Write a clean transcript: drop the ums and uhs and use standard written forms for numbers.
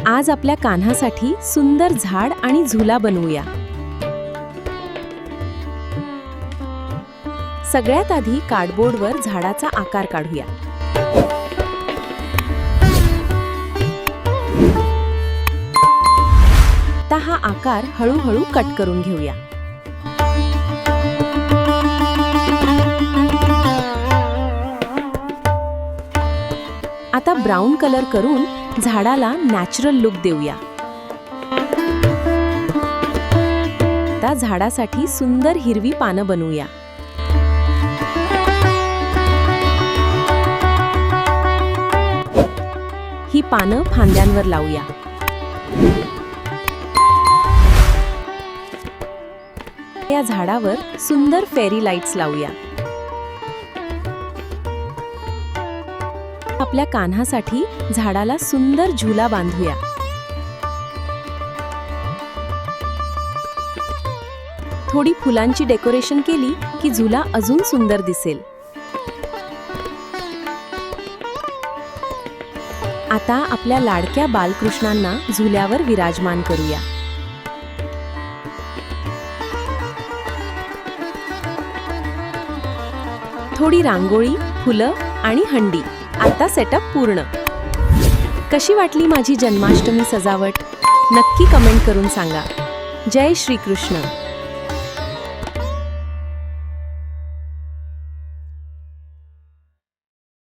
आज आपल्या कान्हासाठी सुंदर झाड आणि झुला बनवूया। सगळ्यात आधी कार्डबोर्डवर झाडाचा आकार काढूया। आता हा आकार हळूहळू कट करून घेऊया। आता ब्राऊन कलर करून झाडाला नॅचरल लुक देऊया। आता झाडासाठी सुंदर हिरवी पानं बनवूया। ही पानं फांद्यांवर लावूया। या झाडावर सुंदर फेरी लाईट्स लावूया। आपल्या कान्हासाठी झाडाला सुंदर झुला बांधूया। थोडी फुलांची डेकोरेशन केली की झुला अजून सुंदर दिसेल। आता आपल्या लाडक्या बालकृष्णांना झुल्यावर विराजमान करूया। थोडी रांगोळी, फुलं आणि हंडी। आता सेटअप पूर्ण। कशी वाटली माझी जन्माष्टमी सजावट? नक्की कमेंट करून सांगा। जय श्री कृष्ण।